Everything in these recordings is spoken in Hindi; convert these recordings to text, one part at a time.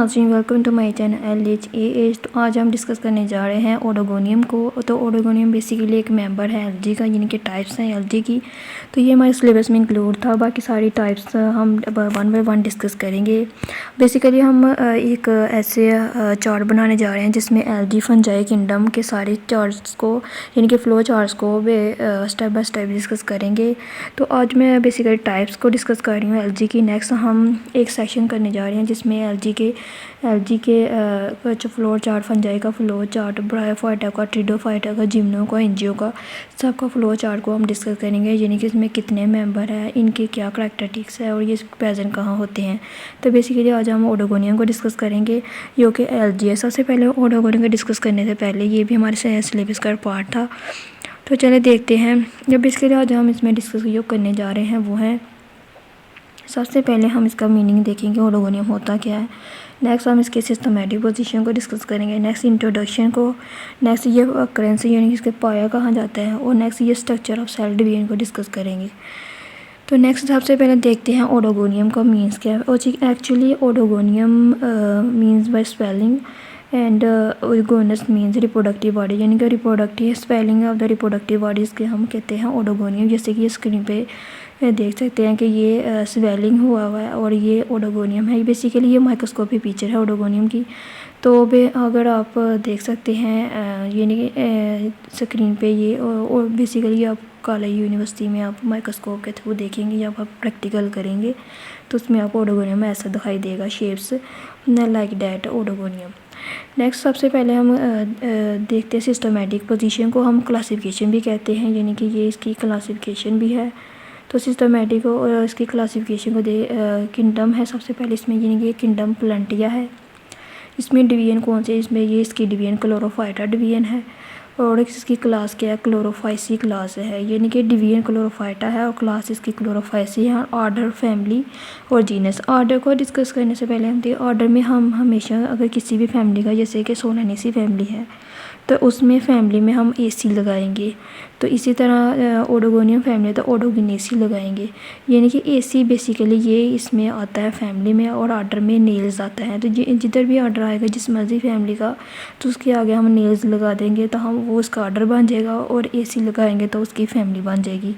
नाज़रीन, welcome to my channel LHAH। तो आज हम डिस्कस करने जा रहे हैं ओडोगोनियम को। तो ओडोगोनियम बेसिकली एक मेंबर है एलजी का, यानी कि टाइप्स हैं एलजी की। तो ये हमारे सिलेबस में इंक्लूड था। बाकी सारी टाइप्स हम वन बाय वन डिस्कस करेंगे। बेसिकली हम एक ऐसे चार्ट बनाने जा रहे हैं जिसमें एलजी फंजाई किंगडम के सारे चार्ट्स को, यानी कि फ्लो चार्ट्स को स्टेप बाय स्टेप डिस्कस करेंगे। तो आज मैं बेसिकली टाइप्स को डिस्कस कर रही हूँ एलजी की। नेक्स्ट हम एक सेक्शन करने जा रहे हैं जिसमें एलजी के कुछ फ्लोर चार्ट, फंजाई का फ्लोर चार्ट, ब्रायोफाइटा का, ट्रिडोफाइटा का, जिम्नो का, एंजियो का, सबका फ्लोर चार्ट को हम डिस्कस करेंगे। यानी कि इसमें कितने मेंबर हैं, इनके क्या करैक्टरिस्टिक्स है और ये प्रेजेंट कहाँ होते हैं। तो बेसिकली आज हम ओडोगोनियम को डिस्कस करेंगे जो कि एलजी है। सबसे पहले ओडोगोनियम को डिस्कस करने से पहले ये भी हमारे सिलेबस का पार्ट था। तो चले देखते हैं। जब बेसिकली आज हम इसमें डिस्कस जो करने जा रहे हैं वो है, सबसे पहले हम इसका मीनिंग देखेंगे ओडोगोनियम होता क्या है। नेक्स्ट हम इसके सिस्टमैटिक पोजीशन को डिस्कस करेंगे। नेक्स्ट इंट्रोडक्शन को, नेक्स्ट ये अकरेंस यानी कि इसके पाया कहाँ जाता है, और नेक्स्ट ये स्ट्रक्चर ऑफ सेल डिवीजन को डिस्कस करेंगे। तो नेक्स्ट सबसे पहले देखते हैं ओडोगोनियम का मीन्स क्या है। और actually oedogonium means by spelling and ओगोनस मीन्स रिप्रोडक्टिव बॉडी, यानी कि reproductive spelling of the reproductive bodies के हम कहते हैं ओडोगोनियम। जैसे कि स्क्रीन पे देख सकते हैं कि ये स्वेलिंग हुआ है और ये ओडोगोनियम है। बेसिकली ये माइक्रोस्कोपिक पिक्चर है ओडोगोनियम की। तो अगर आप देख सकते हैं यानी कि स्क्रीन पे ये, और बेसिकली आप कॉलेज यूनिवर्सिटी में आप माइक्रोस्कोप के थ्रू देखेंगे या आप प्रैक्टिकल करेंगे तो उसमें आपको ओडोगोनियम ऐसा दिखाई देगा, shapes like that Oedogonium. Next सबसे पहले हम देखते हैं सिस्टमैटिक पोजीशन को। हम क्लासिफिकेशन भी कहते हैं, यानी कि ये इसकी क्लासिफिकेशन भी है। तो सिस्टमैटिक और इसकी क्लासिफिकेशन को किंगडम है सबसे पहले इसमें, यानी कि किंगडम प्लांटिया है। इसमें डिवीजन कौन से, इसमें ये इसकी डिवीजन क्लोरोफाइटा डिवीजन है। और इसकी क्लास क्या है, क्लोरोफाइसी क्लास है, यानी कि डिवीजन क्लोरोफाइटा है और क्लास इसकी क्लोरोफाइसी है। ऑर्डर, फैमिली और जीनस। ऑर्डर को डिस्कस करने से पहले हम ऑर्डर में हम हमेशा अगर किसी भी फैमिली का, जैसे कि सोलानेसी फैमिली है तो उसमें फैमिली में हम एसी लगाएंगे। तो इसी तरह ओडोगोनियम फैमिली है तो ओडोगिनेसी लगाएंगे, यानी कि एसी बेसिकली ये इसमें आता है फैमिली में, और ऑर्डर में नेल्स आता है। तो जिधर भी ऑर्डर आएगा जिस मर्जी फैमिली का तो उसके आगे हम नेल्स लगा देंगे तो हम वो उसका ऑर्डर बन जाएगा, और एसी लगाएंगे तो उसकी फैमिली बन जाएगी।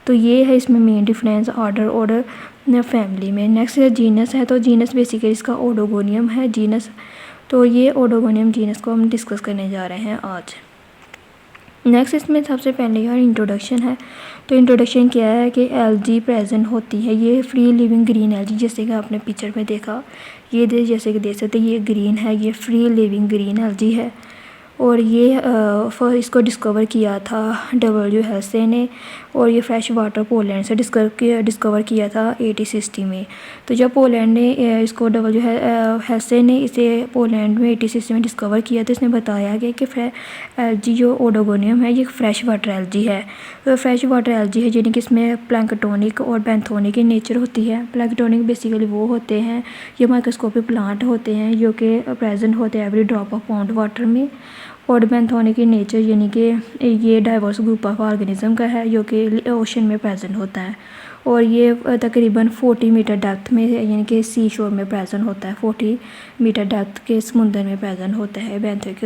तो ये है इसमें मेन डिफरेंस ऑर्डर और फैमिली में। नेक्स्ट जीनस है, तो जीनस बेसिकली इसका ओडोगोनियम है जीनस। तो ये ओडोगोनियम जीनस को हम डिस्कस करने जा रहे हैं आज। नेक्स्ट इसमें सबसे पहले यार इंट्रोडक्शन है। तो इंट्रोडक्शन क्या है कि एलजी प्रेजेंट होती है, ये फ्री लिविंग ग्रीन एलजी, जैसे कि आपने पिक्चर में देखा, ये जैसे कि देख सकते हैं ये ग्रीन है, ये फ्री लिविंग ग्रीन एलजी है। और ये इसको डिस्कवर किया था W. हेल्से ने, और ये फ्रेश वाटर पोलैंड से डिस्कवर किया था 1860 में। तो जब पोलैंड ने इसको W. हेल्से ने इसे पोलैंड में 1860 में डिस्कवर किया तो इसने बताया कि एलजी जो ओडोगोनियम है ये फ्रेश वाटर एलजी है। तो फ्रेश वाटर एलजी है, यानी कि इसमें प्लैंकटोनिक और बेंथोनिक की नेचर होती है। प्लैंकटोनिक बेसिकली वो होते हैं, ये माइक्रोस्कोपिक प्लांट होते हैं जो कि प्रेजेंट होते हैं every drop of pound water में। और बेंथोनिक की नेचर यानी कि ये डाइवर्स ग्रुप ऑफ ऑर्गेनिज्म का है जो कि ओशन में प्रेजेंट होता है, और ये तकरीबन 40 मीटर डेप्थ में, यानी कि सी शोर में प्रेजेंट होता है। 40 मीटर डेप्थ के समुंदर में प्रेजेंट होता है बेंथोनिक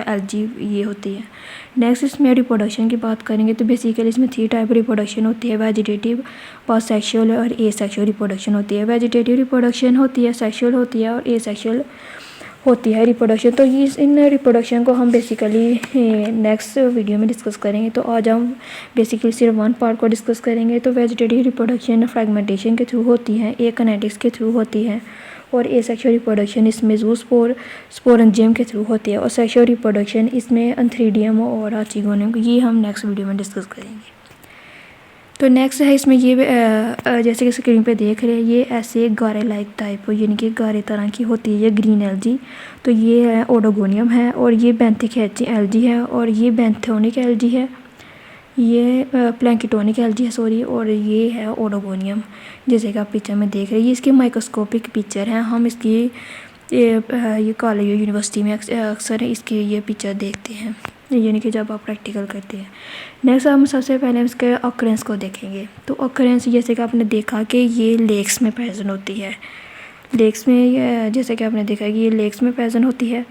एलजी ये होती है। नेक्स्ट इसमें रिप्रोडक्शन की बात करेंगे तो बेसिकली इसमें 3 टाइप रिप्रोडक्शन होती है, वेजिटेटिव, सेक्शुअल और एसेक्शुअल रिप्रोडक्शन होती है। वेजिटेटिव रिप्रोडक्शन होती है, सेक्शुअल होती है और एसेक्शुअल होती है रिप्रोडक्शन। तो ये इन रिप्रोडक्शन को हम बेसिकली नेक्स्ट वीडियो में डिस्कस करेंगे। तो आज हम बेसिकली सिर्फ वन पार्ट को डिस्कस करेंगे। तो वेजिटेटिव रिप्रोडक्शन फ्रेगमेंटेशन के थ्रू होती है, एकाइनेटिक्स के थ्रू होती है, और एसेक्सुअल रिप्रोडक्शन इसमें स्पोरेंजियम के थ्रू होती है, और सेक्सुअल रिप्रोडक्शन इसमें एंथ्रीडियम और आर्चिगोनियम, ये हम नेक्स्ट वीडियो में डिस्कस करेंगे। तो नेक्स्ट है इसमें ये जैसे कि स्क्रीन पे देख रहे हैं ये ऐसे गारे लाइक टाइप, यानी कि गारे तरह की होती है ये ग्रीन एलजी। तो ये है ओडोगोनियम है, और ये बेंथिक एलजी है, और ये बेंथोनिक एलजी है, ये प्लैंकिटोनिक एलजी है सॉरी, और ये है ओडोगोनियम जैसे कि आप पिक्चर में देख रहे हैं। ये इसकी माइक्रोस्कोपिक पिक्चर है, हम इसकी ये कॉलेज यूनिवर्सिटी में अक्सर इसकी ये पिक्चर देखते हैं, यानी कि जब आप प्रैक्टिकल करते हैं। नेक्स्ट हम सबसे पहले इसके ऑकरेंस को देखेंगे। तो ऑकरेंस जैसे कि आपने देखा कि ये लेक्स में प्रेजेंट होती है, लेग्स में जैसे कि आपने देखा कि ये लेग्स में प्रेजेंट होती है।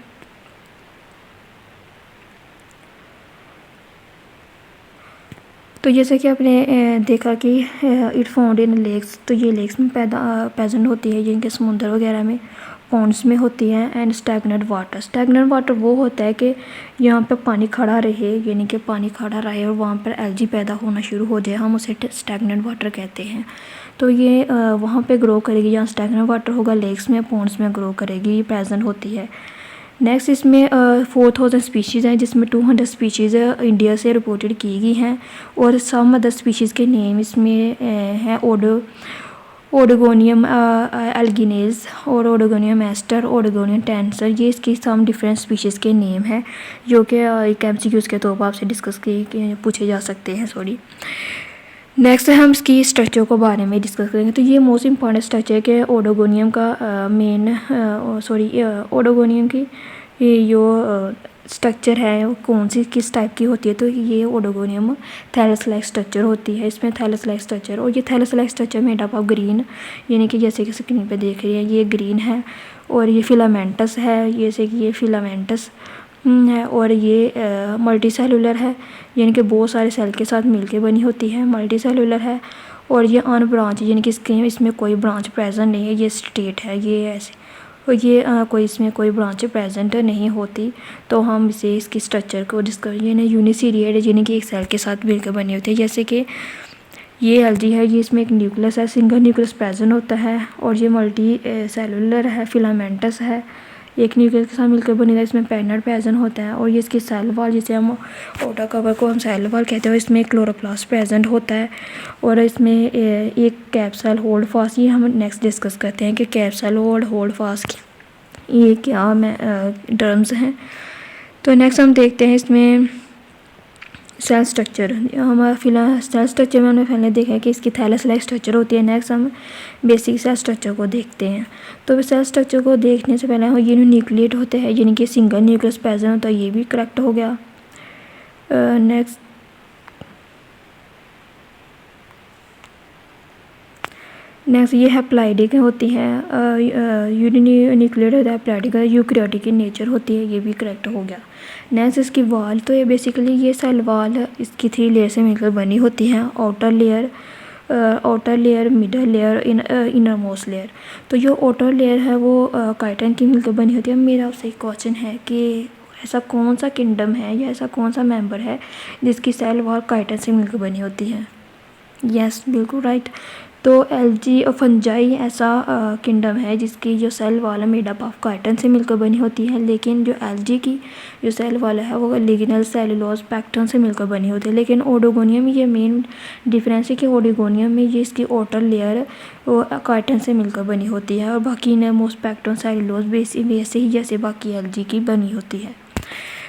तो जैसे कि आपने देखा कि इट फाउंड इन लेक्स, तो ये लेक्स में प्रेजेंट होती है, जिनके समुंदर वगैरह में, पॉन्ड्स में होती हैं। एंड स्टैगनेंट वाटर वो होता है कि यहाँ पे पानी खड़ा रहे, यानी कि पानी खड़ा रहे और वहाँ पर एल्गी पैदा होना शुरू हो जाए, हम उसे स्टैगनेंट वाटर कहते हैं। तो ये वहाँ पे ग्रो करेगी जहाँ स्टैगनेंट वाटर होगा, लेक्स में, पॉन्ड्स में ग्रो करेगी, ये प्रेजेंट होती है। नेक्स्ट इसमें 4000 स्पीशीज़ हैं, जिसमें 200 स्पीशीज़ इंडिया से रिपोर्टेड की गई हैं। और सम अदर स्पीशीज़ के नेम इसमें हैं ओडोगोनियम एल्गिनेज और ओडोगोनियम एस्टर, ओडोगोनियम टेंसर, ये इसकी सम डिफरेंट स्पीशीज़ के नेम हैं, जो कि एक MCQs के तौर पर आपसे डिस्कस पूछे जा सकते हैं। नेक्स्ट हम इसकी स्ट्रक्चर के बारे में डिस्कस करेंगे। तो ये मोस्ट इम्पॉर्टेंट स्ट्रक्चर है कि ओडोगोनियम का ओडोगोनियम की जो स्ट्रक्चर है वो कौन सी किस टाइप की होती है। तो ये ओडोगोनियम थैलस लाइक स्ट्रक्चर होती है, इसमें थैलस लाइक स्ट्रक्चर, और ये thallus like structure made up of green, यानी कि जैसे कि स्क्रीन पे देख रही है ये ग्रीन है, और ये फिलामेंटस है, जैसे कि ये फिलामेंटस है, और ये मल्टी सेलुलर है, यानी कि बहुत सारे सेल के साथ मिलके बनी होती है, मल्टी सेलुलर है। और ये अन ब्रांच, यानी कि इसमें कोई ब्रांच प्रेजेंट नहीं है, ये स्टेट है, ये ऐसे, और ये कोई इसमें कोई ब्रांच प्रेजेंट नहीं होती। तो हम इसे इसकी स्ट्रक्चर को डिस्कस, यानी यूनिसीरियड, यानी कि एक सेल के साथ मिलकर बनी होती है। जैसे कि ये एल्गी है, ये इसमें एक न्यूक्लियस है, सिंगल न्यूक्लियस प्रेजेंट होता है, और ये मल्टी सेलुलर है, फिलामेंटस है, एक न्यूक्लियस के साथ मिलकर बनी है, इसमें पेरिनाइड प्रेजेंट होता है। और ये इसकी सेल वॉल, जिसे हम ओटा कवर को हम सेल वॉल कहते हैं, इसमें क्लोरोप्लास्ट प्रेजेंट होता है। और इसमें एक कैप्सूल होल्ड फास्ट, ये हम नेक्स्ट डिस्कस करते हैं कि कैप्सूल होल्ड फास्ट ये क्या टर्म्स हैं। तो नेक्स्ट हम देखते हैं इसमें सेल स्ट्रक्चर। हमारा फिलहाल सेल स्ट्रक्चर में हमने पहले देखा है कि इसकी थैलस लाइक स्ट्रक्चर होती है। नेक्स्ट हम बेसिक सेल स्ट्रक्चर को देखते हैं। तो सेल स्ट्रक्चर को देखने से पहले ये न्यूक्लिएट होते हैं, यानी कि सिंगल न्यूक्लियस प्रेजेंट होता है, ये भी करेक्ट हो गया। नेक्स्ट ये हैप्लाइडिक होती है, यूनिन्यूक्लिएट होता है, हैप्लाइडिक यूकैरियोटिक की नेचर होती है, ये भी करेक्ट हो गया। नेक्स्ट इसकी वाल, तो ये बेसिकली ये सेल वाल इसकी 3 लेयर से मिलकर बनी होती हैं, outer layer, middle layer, inner most layer. तो जो आउटर लेयर है वो काइटिन की मिलकर बनी होती है। मेरा आपसे एक क्वेश्चन है कि ऐसा कौन सा किंगडम है या ऐसा कौन सा मेंबर है जिसकी सेल वाल काइटिन से मिलकर बनी होती है? यस, बिल्कुल राइट। तो एल्गी और फंजाई ऐसा किंगडम है जिसकी जो सेल वाल है मेड अप ऑफ काइटिन से मिलकर बनी होती है, लेकिन जो एल्गी की जो सेल वाल है वो लिग्नल सेलुलोज पैक्टन से मिलकर बनी होती है। लेकिन ओडोगोनियम में ये मेन डिफरेंस है कि ओडोगोनियम में ये इसकी आउटर लेयर वो काइटिन से मिलकर बनी होती है, और बाकी इनरमोस्ट पैक्टन सेलुलोज वैसे ही जैसे बाकी एल्गी की बनी होती है।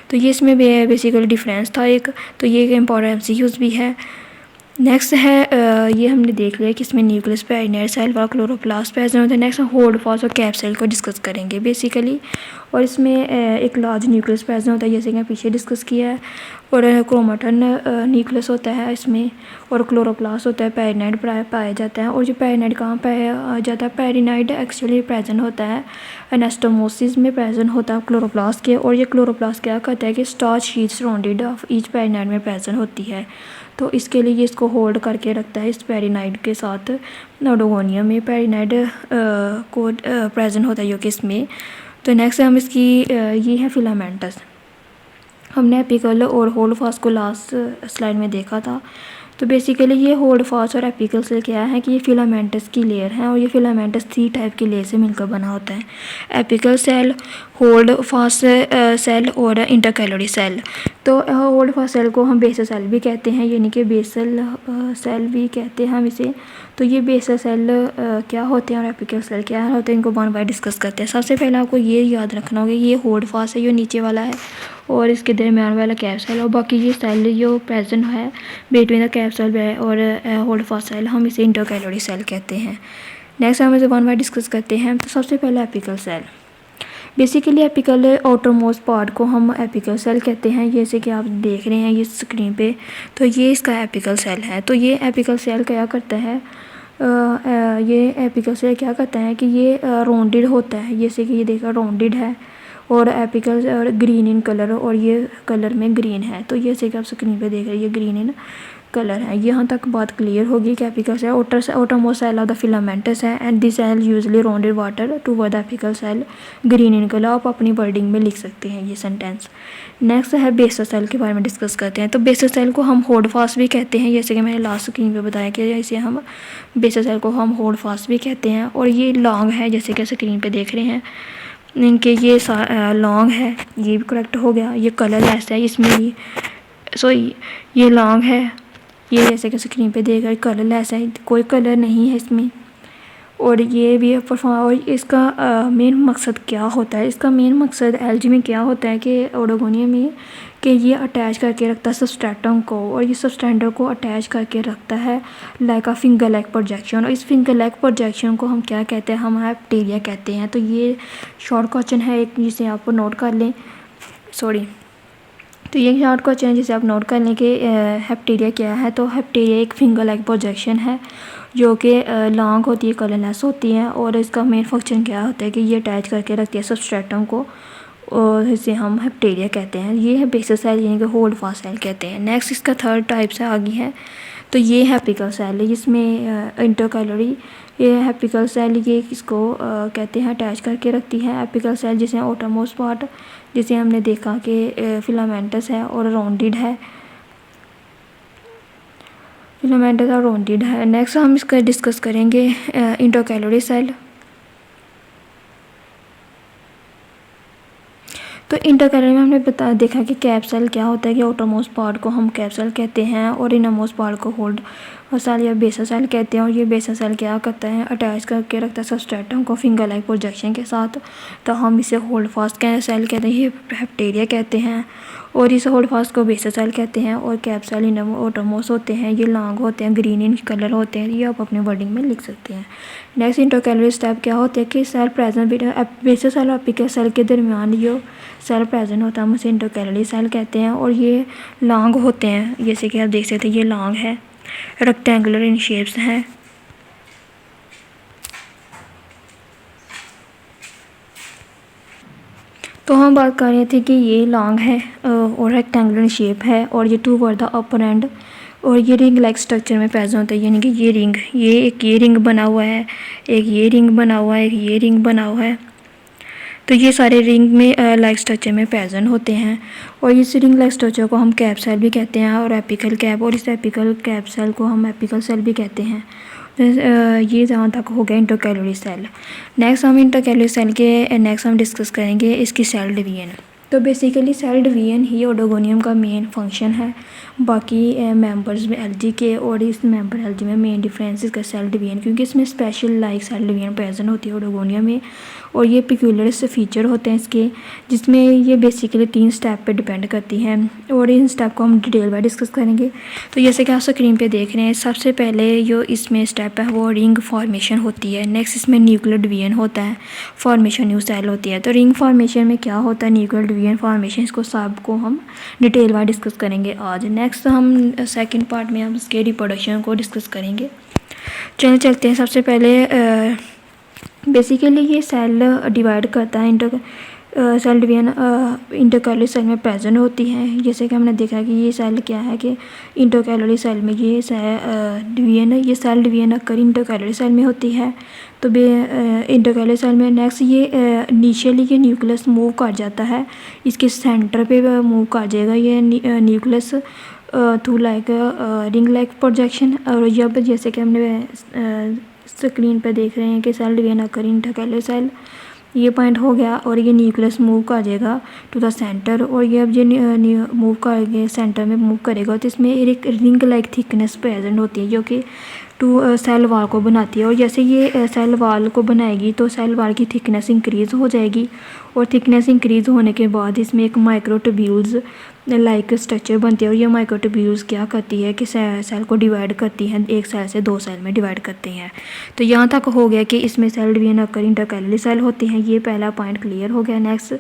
तो ये इसमें बेसिकली डिफरेंस था एक। तो ये एक इम्पॉर्टेंट MCQs भी है। नेक्स्ट है ये हमने देख लिया कि इसमें nucleus pyrenoid cell wall chloroplast present होता है। नेक्स्ट हम होल्ड फास्ट और कैप्सूल को डिस्कस करेंगे बेसिकली, और इसमें एक लार्ज न्यूक्लियस प्रेजेंट होता है, जैसे कि पीछे डिस्कस किया है, और क्रोमेटिन न्यूक्लियस होता है इसमें, और क्लोरोप्लास्ट होता है, पेरिनाइड पाया जाता है। और जो पेरिनाइड कहाँ पाया जाता है? पेरिनाइड एक्चुअली प्रेजेंट होता है एनास्टोमोसिस में प्रेजेंट होता है क्लोरोप्लास्ट के, और ये क्लोरोप्लास्ट क्या करता है कि starch sheet surrounded of each pyrenoid में प्रेजेंट होती है। तो इसके लिए ये इसको होल्ड करके रखता है इस पेरिनाइड के साथ। ओडोगोनियम में पेरिनाइड को प्रेजेंट होता है जो कि इसमें। तो नेक्स्ट हम इसकी ये है फिलामेंटस। हमने एपिकल और होल्ड फास्ट को लास्ट स्लाइड में देखा था। तो बेसिकली ये होल्ड फास्ट और एपिकल सेल क्या है कि ये फिलामेंटस की लेयर है, और ये फिलामेंटस 3 टाइप की लेयर से मिलकर बना होता है, apical cell, holdfast cell और इंटरकैलोरी सेल। तो होल्ड फास्ट सेल को हम बेसल सेल भी कहते हैं, यानी कि बेसल सेल भी कहते हैं हम इसे। तो ये बेसल सेल क्या होते हैं और एपिकल सेल क्या होते हैं, इनको वन बाय डिस्कस करते हैं। सबसे पहले आपको ये याद रखना होगा, ये होल्ड फास्ट है, ये नीचे वाला है, और इसके दरमियान वाला कैप्सूल, और बाकी ये सेल जो प्रेजेंट है बिटवीन द कैप्सूल और होल्ड फास्ट सेल, हम इसे इंटरकैलोरी सेल कहते हैं। नेक्स्ट हम इसे वन बाय डिस्कस करते हैं। तो सबसे पहले apical cell. Basically apical outermost part को हम एपिकल सेल कहते हैं, जैसे कि आप देख रहे हैं ये स्क्रीन पे। तो ये इसका एपिकल सेल है। तो ये एपिकल सेल क्या करता है, ये एपिकल सेल क्या करता है कि ये राउंडेड होता है, जैसे कि ये देखा राउंडेड है और एपिकल और ग्रीन इन कलर, और ये कलर में ग्रीन है। तो जैसे कि आप स्क्रीन पे देख रहे हैं ये ग्रीन इन कलर है। यहाँ तक बात क्लियर होगी कि apical cell outermost cell of the filamentous है and this cell usually rounded water toward the apical cell green in colour. आप अपनी वर्डिंग में लिख सकते हैं ये सेंटेंस। नेक्स्ट है बेसल सेल के बारे में डिस्कस करते हैं। तो बेसल सेल को हम होल्ड फास्ट भी कहते हैं, जैसे कि मैंने लास्ट स्क्रीन पे बताया कि इसे हम बेसल सेल को हम होल्ड फास्ट भी कहते हैं। और ये लॉन्ग है, जैसे कि स्क्रीन पे देख रहे हैं इनके ये लॉन्ग है, ये भी करेक्ट हो गया। ये कलरलेस है, इसमें ये लॉन्ग है, ये जैसे कि स्क्रीन पे देख रहे कलरलेस है, कोई कलर नहीं है इसमें। और ये भी परफॉर्म, और इसका मेन मकसद क्या होता है, इसका मेन मकसद एलजी में क्या होता है कि ओडोगोनियम में कि ये अटैच करके रखता है सबस्ट्रेटम को, और ये सबस्ट्रेटम को अटैच करके रखता है like a finger like projection. और इस फिंगर लाइक प्रोजेक्शन को हम क्या कहते हैं, हम हैप्टेरिया कहते हैं। तो ये शॉर्ट क्वेश्चन है एक, जिसे आप नोट कर लें। तो ये शॉर्ट क्वेश्चन है जिसे आप नोट कर लें कि हैप्टेरिया क्या है। तो हैप्टेरिया एक फिंगर लाइक प्रोजेक्शन है जो कि लॉन्ग होती है, कलरलेस होती है, और इसका मेन फंक्शन क्या होता है कि ये अटैच करके रखती है सबस्ट्रेटम को, और इसे हम हैप्टेरिया कहते हैं। ये है बेसल सेल, यानी कि होल्ड फास्ट सेल कहते हैं। नेक्स्ट इसका थर्ड टाइप से आगे है, तो ये है एपिकल सेल है, जिसमें इंटरकैलरी ये एपिकल सेल ये इसको कहते हैं अटैच करके रखती है। एपिकल सेल जिसे outermost पार्ट, जिसे हमने देखा कि फिलामेंटस है और राउंडेड है, फिलामेंटस और राउंडेड है। नेक्स्ट हम इसका डिस्कस करेंगे इंटरकैलरी सेल। तो इंटरकैलरी में हमने देखा कि कैप सेल क्या होता है कि outermost पार्ट को हम कैप सेल कहते हैं और इनरमोस्ट पार्ट को होल्ड सेल या बेसल सेल कहते हैं। और ये बेसल सेल क्या करता है, अटैच करके रखता है सबस्ट्रेटम को फिंगर लाइक प्रोजेक्शन के साथ। तो हम इसे होल्ड फास्ट सेल कहते हैं, ये हैप्टेरिया कहते हैं, और इस होल्ड फास्ट को बेसल सेल कहते हैं। और कैप सेल outermost होते हैं, ये लॉन्ग होते हैं, ग्रीन इन कलर होते हैं, ये आप अपने वर्डिंग में लिख सकते हैं। नेक्स्ट इंटरकैलरी स्टेप क्या होता है कि सेल प्रेजेंट बेसल सेल और एपिकल सेल के दरमियान जो सेल प्रेजेंट होता है हम उसे इंटरकैलरी सेल कहते हैं। और ये लॉन्ग होते हैं, जैसे कि आप देख सकते हैं ये लॉन्ग है, रेक्टेंगुलर इन शेप्स हैं। तो हम बात कर रहे थे कि ये लॉन्ग है और रेक्टेंगुलर शेप है, और ये टूवर्ड द अपर एंड, और ये रिंग लाइक स्ट्रक्चर में प्रेजेंट होता है। यानी कि ये रिंग, ये रिंग बना हुआ है, एक ये रिंग बना हुआ है, एक ये रिंग बना हुआ है। तो ये सारे रिंग में लाइक स्ट्रक्चर में प्रेजेंट होते हैं। और इस रिंग लाइक स्ट्रक्चर को हम कैप सेल भी कहते हैं, और एपिकल कैप, और इस एपिकल कैप सेल को हम एपिकल सेल भी कहते हैं। ये जहाँ तक हो गया इंटरकैलरी सेल। नेक्स्ट हम इंटरकैलरी सेल के नेक्स्ट हम डिस्कस करेंगे इसकी सेल डिवीजन। तो बेसिकली सेल डिवीजन ही ओडोगोनियम का मेन फंक्शन है। बाकी मेंबर्स में एलजी के और इस मेंबर एलजी में मेन डिफरेंस इसका सेल डिवीजन, क्योंकि इसमें special like cell division present होती है ओडोगोनियम में, और ये पिक्यूलर से फीचर होते हैं इसके, जिसमें ये बेसिकली 3 स्टेप पे डिपेंड करती हैं, और इन स्टेप को हम डिटेल में डिस्कस करेंगे। तो जैसे कि आप स्क्रीन पे देख रहे हैं, सबसे पहले जो इसमें स्टेप है वो रिंग फॉर्मेशन होती है। नेक्स्ट इसमें न्यूक्लियर डिवीजन होता है, फॉर्मेशन न्यू सेल होती है। तो रिंग फॉर्मेशन में क्या होता है, न्यूक्लियर डिवीजन फॉर्मेशन, इसको सब को हम डिटेल में डिस्कस करेंगे आज। नेक्स्ट हम सेकेंड पार्ट में हम इसके रिप्रोडक्शन को डिस्कस करेंगे। चलते हैं। सबसे पहले बेसिकली ये सेल डिवाइड करता है, सेल डिवीजन इंटरकैलरी सेल में प्रेजेंट होती है। जैसे कि हमने देखा कि ये सेल क्या है कि इंटरकैलरी सेल में ये डिवीजन है, ये cell division occur intercalary cell में होती है। तो इंटरकैलरी सेल में नेक्स्ट ये इनिशियली ये न्यूक्लियस मूव कर जाता है, इसके सेंटर पे मूव कर जाएगा ये nucleus through like ring like projection. और जब जैसे कि हमने स्क्रीन पे देख रहे हैं कि cell division occur intercalary cell, ये पॉइंट हो गया, और ये न्यूक्लियस मूव कर जाएगा टू द सेंटर। और ये अब ये मूव करके सेंटर में मूव करेगा, तो इसमें एक रिंग लाइक थिकनेस प्रेजेंट होती है जो कि टू सेल वाल को बनाती है। और जैसे ये सेल वाल को बनाएगी तो सेल वाल की थिकनेस इंक्रीज़ हो जाएगी, और थिकनेस इंक्रीज़ होने के बाद इसमें एक माइक्रोट्यूब्यूल्स लाइक स्ट्रक्चर बनती है। और ये माइक्रोट्यूब्यूल्स क्या करती है कि सेल को डिवाइड करती हैं, एक सेल से 2 सेल में डिवाइड करती हैं। तो यहाँ तक हो गया कि इसमें cell division occur intercalary cell होती हैं। ये पहला पॉइंट क्लियर हो गया। Next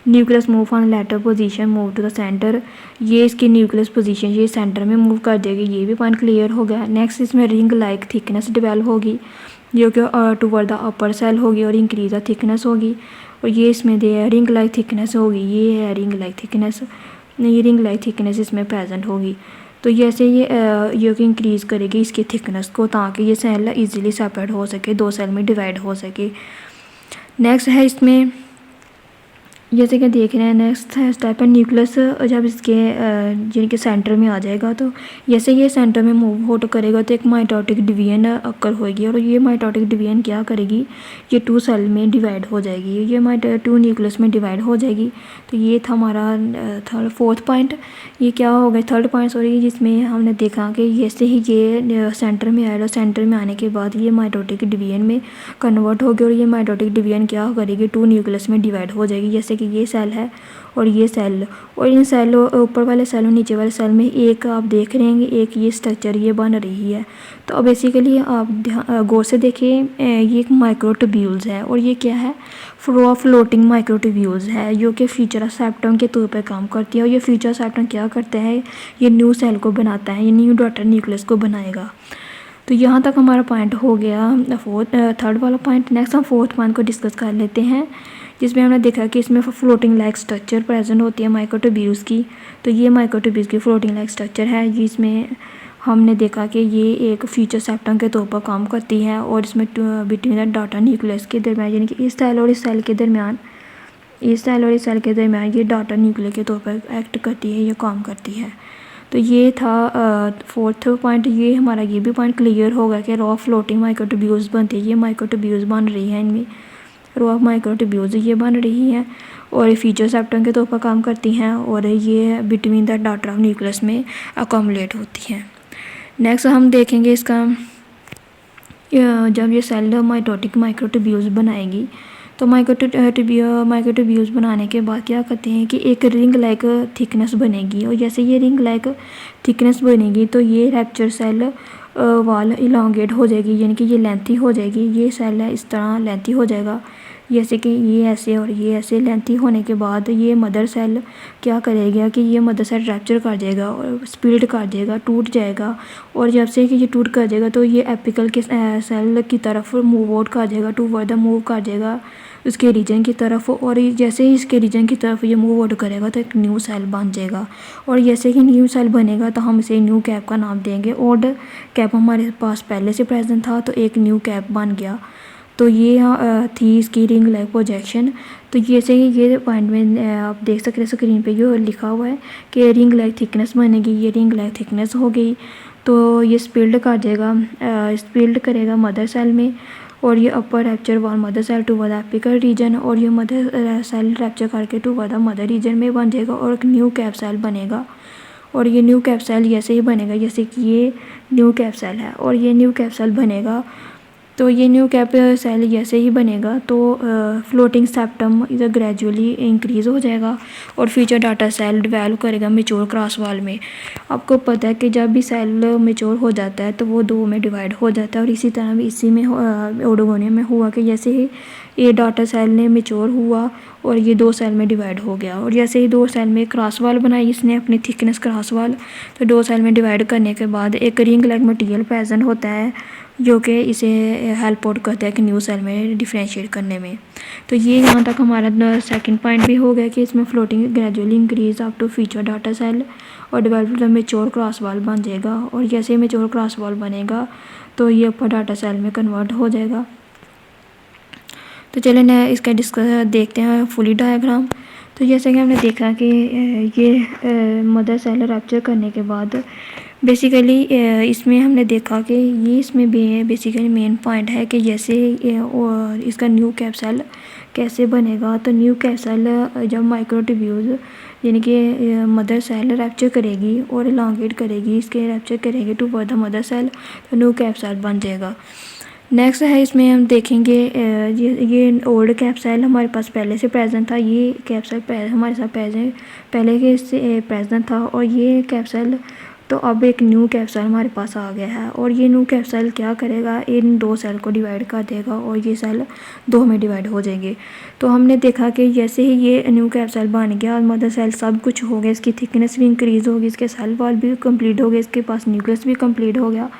nucleus move from later position move to the centre, ये इसकी न्यूक्लियस पोजीशन ये सेंटर में मूव कर जाएगी, ये भी पॉइंट क्लियर हो गया। नेक्स्ट इसमें रिंग लाइक थिकनेस डेवलप होगी जो कि टूवर्ड द अपर सेल होगी और इंक्रीज द थिकनेस होगी। और ये इसमें दे रिंग लाइक थिकनेस होगी, ये है रिंग लाइक थिकनेस, ये रिंग लाइक थिकनेस इसमें प्रेजेंट होगी। तो जैसे ये कि इंक्रीज़ करेगी इसकी थिकनेस को ताकि ये सेल इजीली सेपरेट हो सके, दो सेल में डिवाइड हो सके। नेक्स्ट है इसमें जैसे कि देख रहे हैं नेक्स्ट स्टेप है न्यूक्लियस जब इसके जिनके सेंटर में आ जाएगा तो जैसे ये सेंटर में मूव आउट करेगा तो एक माइटोटिक डिवीजन अक्कर होगी और ये माइटोटिक डिवीजन क्या करेगी, ये 2 सेल में डिवाइड हो जाएगी, ये 2 न्यूक्लियस में डिवाइड हो जाएगी। तो ये था हमारा फोर्थ पॉइंट। ये क्या हो गया थर्ड पॉइंट सॉरी, जिसमें हमने देखा कि जैसे ही ये सेंटर में आएगा, सेंटर में आने के बाद ये माइटोटिक डिवीजन में कन्वर्ट होगी और ये माइटोटिक डिवीजन क्या करेगी, 2 न्यूक्लियस में डिवाइड हो जाएगी। जैसे कि ये सेल है और ये सेल, और इन सेलों ऊपर वाले सेल और नीचे वाले सेल में एक आप देख रहे हैं एक ये स्ट्रक्चर ये बन रही है। तो अब बेसिकली आप गौर से देखिए ये एक माइक्रोट्यूब्यूल्स है और ये क्या है, फ्लोटिंग माइक्रोट्यूब्यूल्स है जो कि फ्यूचर सेप्टम के तौर पर काम करती है। और ये फ्यूचर सेप्टम क्या करता है, ये न्यू सेल को बनाता है, ये न्यू डॉटर न्यूक्लियस को बनाएगा। तो यहाँ तक हमारा पॉइंट हो गया थर्ड वाला पॉइंट। नेक्स्ट हम फोर्थ पॉइंट को डिस्कस कर लेते हैं, जिसमें हमने देखा कि इसमें फ्लोटिंग लाइक स्ट्रक्चर प्रेजेंट होती है माइक्रोट्यूब्यूल्स की। तो ये माइक्रोट्यूब्यूल्स की फ्लोटिंग लाइक स्ट्रक्चर है जिसमें हमने देखा कि ये एक फ्यूचर सेप्टम के तौर पर काम करती है और इसमें बिटवीन द डाटा न्यूक्लियस के दरमियान यानी कि इस सेल और इस सेल के दरमियान ये डाटा न्यूक्लियस के तौर पर एक्ट करती है, ये काम करती है। तो ये था फोर्थ पॉइंट। ये हमारा ये भी पॉइंट क्लियर होगा कि रॉ फ्लोटिंग माइक्रोट्यूब्यूल्स बनती है, ये माइक्रोट्यूब्यूल्स बन रही है, इनमें रो ऑफ माइक्रोट्यूब्यूल्स ये बन रही हैं और फ्यूचर सेप्टम के तौर पर काम करती हैं और ये between the data of nucleus में अकोमोडेट होती हैं। नेक्स्ट हम देखेंगे इसका जब ये सेल माइटोटिक माइक्रोट्यूब्यूल्स बनाएगी तो माइक्रोट्यूब्यूल्स बनाने के बाद क्या करते हैं कि एक रिंग लाइक थिकनेस बनेगी और जैसे ये रिंग लाइक थिकनेस बनेगी तो ये रैप्चर सेल वाल इलांगेट हो जाएगी यानी कि ये लेंथी हो जाएगी। ये सेल है इस तरह लेंथी हो जाएगा, जैसे कि ये ऐसे और ये ऐसे लेंथी होने के बाद ये मदर सेल क्या करेगा कि ये मदर सेल रैप्चर कर जाएगा और स्प्लिट कर जाएगा, टूट जाएगा। और जब से कि ये टूट कर जाएगा तो ये एपिकल के सेल की तरफ मूव आउट कर जाएगा, टू वर्ड मूव कर जाएगा उसके रीजन की तरफ। और जैसे ही इसके रीजन की तरफ ये मूव आउट करेगा तो एक न्यू सेल बन जाएगा और जैसे कि न्यू सेल बनेगा तो हम इसे न्यू कैप का नाम देंगे। ओल्ड कैप हमारे पास पहले से प्रेजेंट था तो एक न्यू कैप बन गया। तो ये थी इसकी रिंग लाइक प्रोजेक्शन। तो जैसे ही ये पॉइंट में आप देख सकते हैं स्क्रीन पे जो लिखा हुआ है कि रिंग लाइक थिकनेस बनेगी, ये रिंग लाइक थिकनेस हो गई तो ये स्पिल्ड कर जाएगा, स्पिल्ड करेगा मदर सेल में और ये upper rupture wall mother cell towards apical region और ये मदर सेल रैप्चर करके टू वर्ड मदर रीजन में बन जाएगा और एक न्यू कैप सेल बनेगा। और ये न्यू कैप सेल जैसे ही बनेगा जैसे कि ये न्यू कैप सेल है और ये न्यू कैप सेल बनेगा तो ये न्यू कैप सेल जैसे ही बनेगा तो फ्लोटिंग सेप्टम इधर ग्रेजुअली इंक्रीज़ हो जाएगा और फ्यूचर डाटा सेल डेवलप करेगा मेच्योर क्रॉस वाल में। आपको पता है कि जब भी सेल मेच्योर हो जाता है तो वो 2 में डिवाइड हो जाता है और इसी तरह भी इसी में ओडोगोनियम में हुआ कि जैसे ही ये डाटा सेल ने मेच्योर हुआ और ये 2 सेल में डिवाइड हो गया और जैसे ही 2 सेल में क्रॉस वाल बनाई इसने अपनी थिकनेस क्रॉस वाल, तो 2 सेल में डिवाइड करने के बाद एक रिंग लाइक मटेरियल प्रेजेंट होता है जो कि इसे हेल्प आउट करता है कि न्यू सेल में डिफ्रेंशिएट करने में। तो ये यहाँ तक हमारा सेकंड पॉइंट भी हो गया कि इसमें floating gradually increase up to future data cell और डेवलप मेच्योर क्रॉस वाल बन जाएगा और जैसे ही मेच्योर क्रॉस वाल बनेगा तो ये अपर डाटा सेल में कन्वर्ट हो जाएगा। तो चलिए न इसका डिस्कस देखते हैं फुली डायग्राम। तो जैसे कि हमने देखा कि ये मदर सेल रैप्चर करने के बाद बेसिकली इसमें हमने देखा कि ये इसमें बेसिकली मेन पॉइंट है कि जैसे और इसका न्यू कैप सेल कैसे बनेगा। तो न्यू कैप सेल जब माइक्रोट्यूब्यूल्स यानी कि मदर सेल रैप्चर करेगी और इलांगेट करेगी, इसके रैप्चर करेगी टू वर्ड मदर सेल तो न्यू कैप सेल बन जाएगा। नेक्स्ट है इसमें हम देखेंगे ये ओल्ड कैप सेल हमारे पास पहले से प्रेजेंट था, ये कैप सेल हमारे साथ पहले के इससे प्रेजेंट था और ये कैप सेल तो अब एक न्यू कैप सेल हमारे पास आ गया है और ये न्यू कैप सेल क्या करेगा, इन 2 सेल को डिवाइड कर देगा और ये सेल 2 में डिवाइड हो जाएंगे। तो हमने देखा कि जैसे ही ये न्यू कैप सेल बन गया और मदर सेल सब कुछ हो गया, इसकी थिकनेस भी इंक्रीज़ होगी, इसके सेल वॉल भी कंप्लीट हो गए, इसके पास न्यूक्लियस भी कंप्लीट हो गया।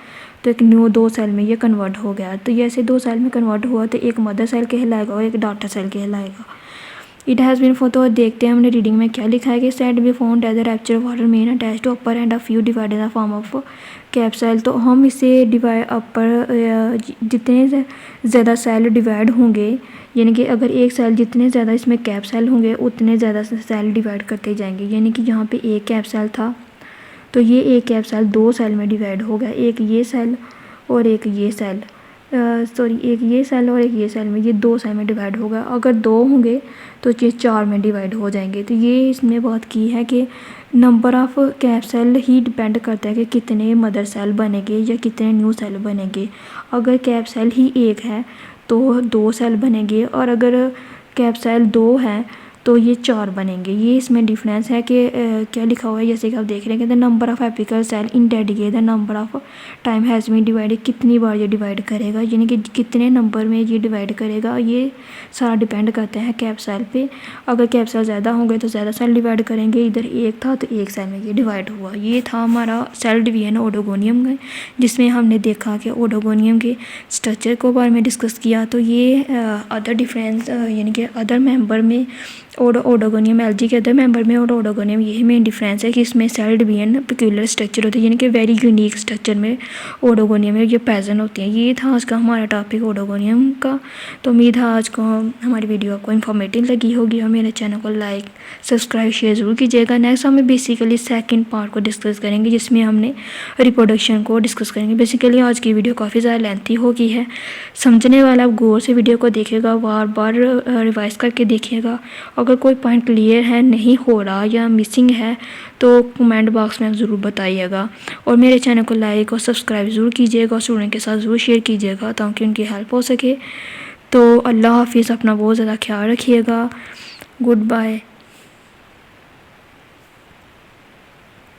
तो एक न्यू 2 सेल में ये कन्वर्ट हो गया। तो ये ऐसे 2 सेल में कन्वर्ट हुआ तो एक मदर सेल कहलाएगा और एक डॉटर सेल कहलाएगा। इट हैज़ बीन फोटो और देखते हैं हमने रीडिंग में क्या लिखा है कि set be found as the rupture water main attach to upper end a few divide in the form of cap cell. तो हम इसे डिवाइड अपर जितने ज़्यादा सेल डिवाइड होंगे, यानी कि अगर एक सेल जितने ज़्यादा इसमें कैप सेल होंगे उतने ज़्यादा सेल डिवाइड करते जाएंगे। यानी कि यहाँ पे एक कैप सेल था तो ये एक कैप सेल 2 सेल में डिवाइड हो गया, एक ये सेल और एक ये सेल, एक ये सेल और एक ये सेल में, ये 2 सेल में डिवाइड होगा। अगर 2 होंगे तो ये 4 में डिवाइड हो जाएंगे। तो ये इसने बात की है कि नंबर ऑफ़ कैप सेल ही डिपेंड करता है कि कितने मदर सेल बनेंगे या कितने न्यू सेल बनेंगे। अगर कैप सेल ही एक है तो 2 सेल बनेंगे और अगर कैप सेल 2 है तो ये 4 बनेंगे। ये इसमें डिफरेंस है कि क्या लिखा हुआ है, जैसे कि आप देख रहे हैं कि the number of apical cell in dead year the number of time has been divided, कितनी बार ये डिवाइड करेगा, यानी कि कितने नंबर में ये डिवाइड करेगा, ये सारा डिपेंड करता है कैप सेल पे। अगर कैप सेल ज़्यादा होंगे तो ज़्यादा सेल डिवाइड करेंगे, इधर एक था तो एक सेल में ये डिवाइड हुआ। ये था हमारा सेल डिवीजन ओडोगोनियम में, जिसमें हमने देखा कि ओडोगोनियम के स्ट्रक्चर को बारे में डिस्कस किया। तो ये अदर डिफरेंस यानी कि अदर मेंबर में ओडोगोनियम एलजी के अदर मेंबर में और ओडोगोनियम, यही मेन डिफरेंस है कि इसमें सेल डिवीजन पेक्यूलियर स्ट्रक्चर होते हैं, यानी कि वेरी यूनिक स्ट्रक्चर में ओडोगोनियम में ये प्रेजेंट होती हैं। ये था आज का हमारा टॉपिक ओडोगोनियम का। तो उम्मीद है आज को हमारी वीडियो आपको इन्फॉर्मेटिव लगी होगी और मेरे चैनल को लाइक सब्सक्राइब शेयर ज़रूर कीजिएगा। नेक्स्ट हमें बेसिकली सेकेंड पार्ट को डिस्कस करेंगे, जिसमें हमने रिप्रोडक्शन को डिस्कस करेंगे। बेसिकली आज की वीडियो काफ़ी ज़्यादा लेंथी हो गई है, समझने वाला आप गौर से वीडियो को देखिएगा, बार बार रिवाइज करके देखिएगा। अगर कोई पॉइंट क्लियर है, नहीं हो रहा या मिसिंग है तो कमेंट बॉक्स में आप ज़रूर बताइएगा और मेरे चैनल को लाइक और सब्सक्राइब ज़रूर कीजिएगा और स्टूडेंट के साथ ज़रूर शेयर कीजिएगा ताकि उनकी हेल्प हो सके। तो अल्लाह हाफिज़, अपना बहुत ज़्यादा ख्याल रखिएगा। Good bye.